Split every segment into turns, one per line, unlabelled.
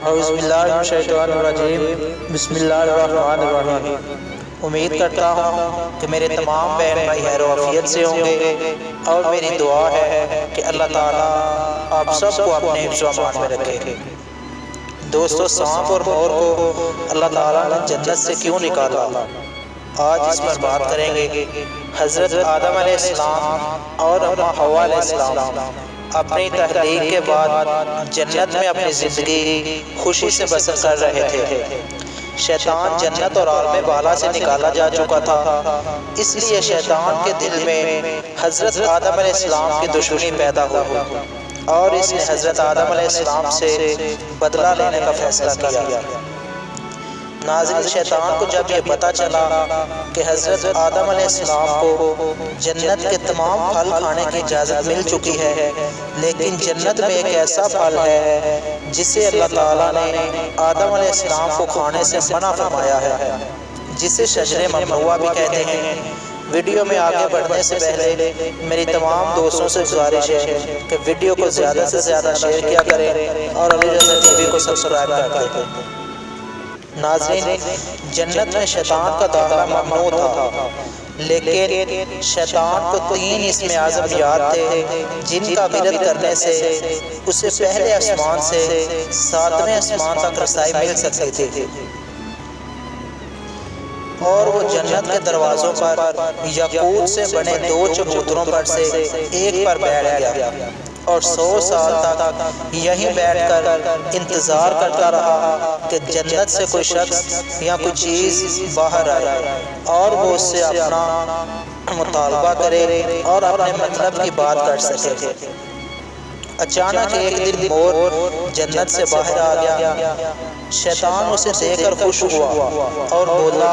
اعوذ باللہ من الشیطان الرجیم بسم اللہ الرحمن الرحیم۔ امید کرتا ہوں کہ میرے تمام بہن بھائی خیر و عافیت سے ہوں گے، اور میری دعا ہے کہ اللہ تعالیٰ آپ سب کو اپنے حفظ و امان میں رکھے۔ دوستو، سانپ اور مور کو اللہ تعالیٰ نے جنت سے کیوں نکالا؟ آج اس پر بات کریں گے۔ حضرت آدم علیہ السلام اور اماں حوا علیہ السلام اپنی تخلیق کے بعد جنت میں اپنی زندگی خوشی سے بسر کر رہے تھے۔ شیطان جنت اور عالم بالا سے نکالا جا چکا تھا، اس لیے شیطان کے دل میں حضرت آدم علیہ السلام کی دشمنی پیدا ہوئی، اور اس نے حضرت آدم علیہ السلام سے بدلہ لینے کا فیصلہ کیا۔ ناظرین، شیطان کو جب یہ پتہ چلا کہ حضرت آدم علیہ السلام کو جنت کے تمام پھل کھانے کی اجازت مل چکی ہے، لیکن جنت میں ایک ایسا پھل ہے جسے اللہ تعالیٰ نے آدم علیہ السلام کو کھانے سے منع فرمایا ہے، جسے شجر ممنوعہ بھی کہتے ہیں۔ ویڈیو میں آگے بڑھنے سے پہلے میری تمام دوستوں سے گزارش ہے کہ ویڈیو کو زیادہ سے زیادہ شیئر کیا کریں اور علی رضا ٹی وی کو سبسکرائب کر دیں۔ ناظرین، جنت میں شیطان کا داخلہ ممنوع تھا، لیکن شیطان کو 3 اسم اعظم یاد تھے جن کا ورد کرنے سے اسے پہلے آسمان سے 7ویں آسمان تک رسائی مل سکتی تھی، اور وہ جنت کے دروازوں پر یاقوت سے بنے 2 چبوتروں پر سے ایک پر بیٹھ گیا، اور 100 سال تک یہیں بیٹھ کر انتظار کرتا رہا کہ جنت سے کوئی شخص یا کوئی چیز باہر آئے اور وہ اس سے اپنا مطالبہ کرے اور اپنے مطلب کی بات کر سکے۔ اچانک ایک دن مور جنت سے باہر آ گیا۔ شیطان اسے دیکھ کر خوش ہوا اور بولا،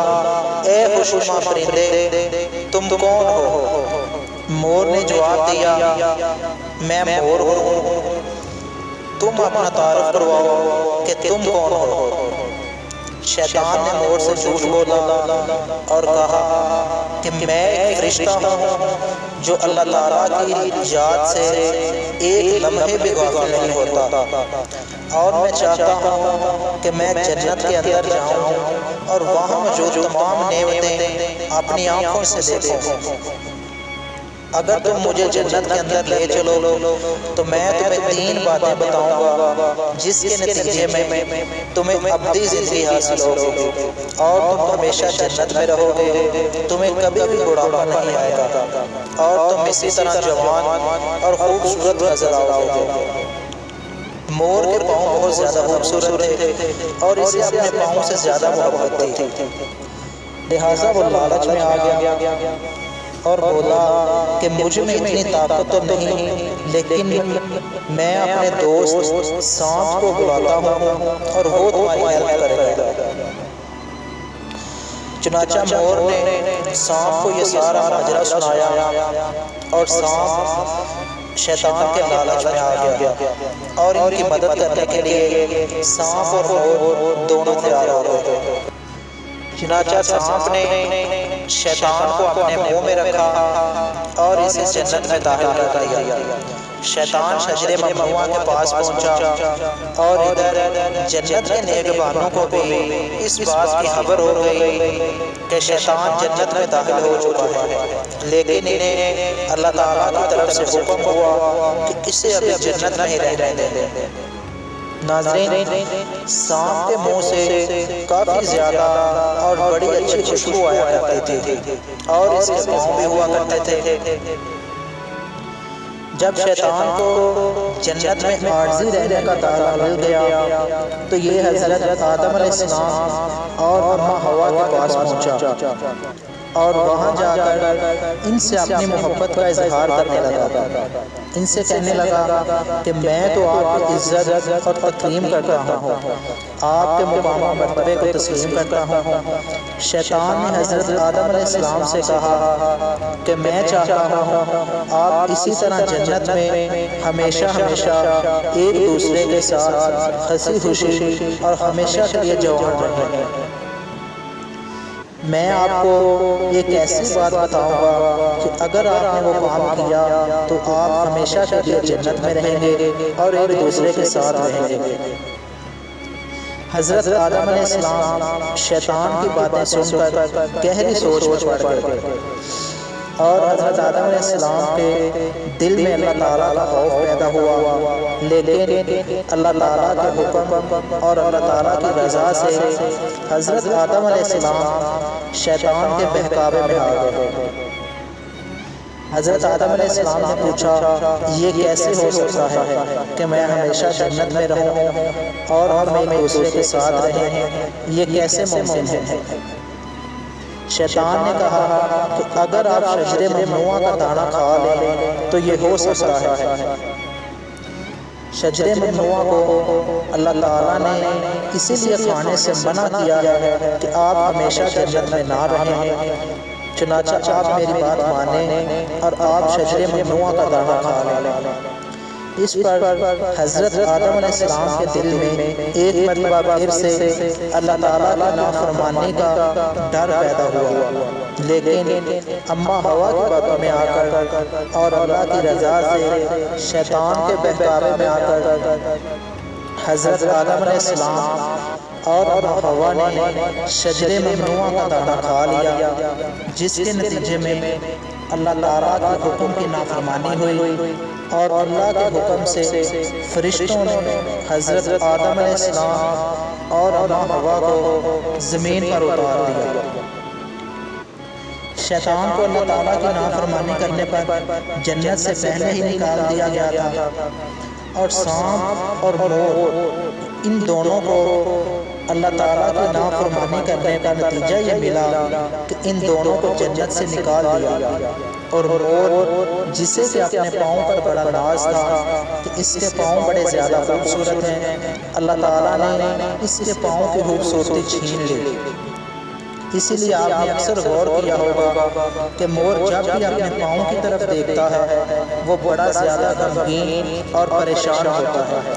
اے خوشنما پرندے، تم کون ہو؟ مور نے جواب دیا، میں مور ہوں، تم اپنا تعارف کرواؤ کہ تم کون ہو۔ شیطان نے مور سے جھوٹ بولا اور کہا کہ میں ایک فرشتہ ہوں جو اللہ تعالیٰ کی یاد سے ایک لمحے بھی غافل نہیں ہوتا، اور میں چاہتا ہوں کہ میں جنت کے اندر جاؤں اور وہاں موجود تمام نعمتیں اپنی آنکھوں سے دیکھوں۔ اگر تم مجھے جنت کے اندر لے چلو تو میں تمہیں 3 باتیں بتاؤں گا جس کے نتیجے میں تمہیں ابدی زندگی حاصل ہوگی اور تم ہمیشہ جنت میں رہو گے، تمہیں کبھی بھی بڑھاپا نہیں آئے گا، اور تم اسی طرح جوان اور خوبصورت نظر آؤ گے۔ مور کے پاؤں بہت زیادہ خوبصورت تھے اور اسے اپنے پاؤں سے زیادہ محبت تھی، لہٰذا وہ لالچ میں آ گیا اور بولا کہ مجھ میں اتنی طاقت تو نہیں، لیکن میں اپنے دوست سانپ کو بلاتا ہوں اور وہ تمہاری ہیلپ کرے گا۔ چنانچہ مور نے سانپ کو یہ سارا ماجرا سنایا، اور سانپ شیطان کے لالچ میں آ گیا اور ان کی مدد کرنے کے لیے سانپ اور مور دونوں تیار ہو گئے۔ چنانچہ سانپ نے شیطان کو اپنے منہ میں رکھا اور اسے جنت میں داخل کر دیا۔ شیطان شجر ممنوعہ کے پاس پہنچا اور ادھر جنت کے نیکبانوں کو بھی اس بات کی خبر ہو گئی کہ شیطان جنت میں داخل ہو چکا ہے، لیکن انہیں اللہ تعالیٰ کی طرف سے حکم ہوا کہ اسے ابھی جنت میں ہی رہنے دیں۔ ناظرین، سانپ کے منہ سے کافی زیادہ اور بڑی اچھی خوشبو آیا کرتی تھی اور اس کے پاؤں بھی ہوا کرتے تھے۔ جب شیطان کو جنت میں عارضی رہنے کا تعلق مل گیا تو یہ حضرت آدم علیہ السلام اور اماں حوا کے پاس پہنچا اور وہاں جا کر ان سے اپنی محبت کا اظہار کرنے لگا۔ ان سے کہنے لگا کہ میں تو آپ کی عزت اور تکریم کرتا ہوں، آپ کے مقام و مرتبے کو تسلیم کرتا ہوں۔ شیطان نے حضرت آدم علیہ السلام سے کہا کہ میں چاہتا ہوں آپ اسی طرح جنت میں ہمیشہ ایک دوسرے کے ساتھ ہنسی خوشی اور ہمیشہ کے لیے جوان رہیں۔ میں آپ کو ایک ایسی بات بتاؤں گا کہ اگر آپ نے وہ کام کیا تو آپ ہمیشہ کے لیے جنت میں رہیں گے اور ایک دوسرے کے ساتھ رہیں گے۔ حضرت آدم علیہ السلام شیطان کی باتیں سن کر گہری سوچ میں پڑ گئے اور حضرت آدم علیہ السلام کے دل میں اللہ تعالیٰ کا خوف پیدا ہوا، لیکن اللہ تعالیٰ کے حکم اور اللہ تعالیٰ کی رضا سے حضرت آدم علیہ السلام شیطان کے بہکاوے میں آ گئے۔ حضرت آدم علیہ السلام نے پوچھا، یہ کیسے ہو سکتا ہے کہ میں ہمیشہ جنت میں رہوں اور ہم ایک دوسرے کے ساتھ رہیں؟ یہ کیسے ممکن ہے؟ شیطان نے کہا کہ اگر آپ شجرے ممنوعہ کا دانہ کھا لیں تو یہ ہو سکتا ہے۔ شجرے ممنوعہ کو اللہ تعالیٰ نے اسی لیے کھانے سے منع کیا ہے کہ آپ ہمیشہ جنت میں نہ رہیں، چنانچہ آپ میری بات مانیں اور آپ شجرے ممنوعہ کا دانہ کھا لیں۔ اس پر حضرت آدم علیہ السلام کے دل میں ایک مرتبہ پھر سے اللہ تعالیٰ کی نافرمانی کا ڈر پیدا ہوا، لیکن اماں ہوا کی باتوں میں آ کر اور اللہ کی رضا سے شیطان کے بہکاوے میں آ کر حضرت آدم علیہ السلام اور اماں ہوا نے شجرے ممنوعہ کا دانہ کھا لیا، جس کے نتیجے میں اللہ تعالیٰ کے حکم کی نافرمانی ہوئی اور اللہ کے حکم سے فرشتوں نے حضرت آدم علیہ السلام اور اماں ہوا کو زمین پر اتار دیا۔ شیطان کو اللہ تعالیٰ کی نافرمانی کرنے پر جنت سے پہلے ہی نکال دیا گیا تھا، اور سانپ اور مور ان دونوں کو اللہ تعالیٰ کی نافرمانی کرنے کا نتیجہ یہ ملا کہ ان دونوں کو جنت سے نکال دیا، اور مور جسے کہ اپنے پاؤں پر بڑا ناز تھا کہ اس کے پاؤں بڑے زیادہ خوبصورت ہیں، اللہ تعالیٰ نے اس کے پاؤں کی خوبصورتی چھین لی۔ اسی لیے آپ نے اکثر غور کیا ہوگا کہ مور جب بھی اپنے پاؤں کی طرف دیکھتا ہے وہ بڑا زیادہ غمگین اور پریشان ہوتا ہے،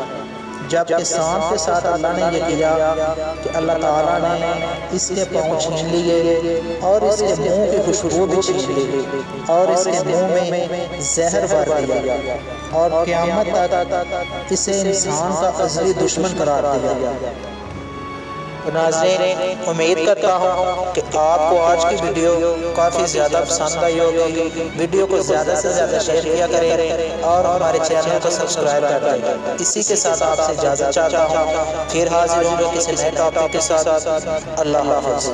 جبکہ سانپ کے ساتھ اللہ نے یہ کیا کہ اللہ تعالیٰ نے اس کے پاؤں چھین لیے اور اس کے منہ کی خوشبو بھی چھین لی اور اس کے منہ میں زہر بھر دیا اور قیامت تک اسے انسان کا ازلی دشمن قرار دیا۔ ناظرین، امید کرتا ہوں کہ آپ کو آج کی ویڈیو کافی زیادہ پسند آئی ہوگی۔ ویڈیو کو زیادہ سے زیادہ شیئر کیا کریں اور ہمارے چینل کو سبسکرائب کر دیں۔ اسی کے ساتھ آپ سے اجازت چاہتا ہوں، پھر حاضر ہوں گے کسی نئے ٹاپک کے ساتھ۔ اللہ حافظ۔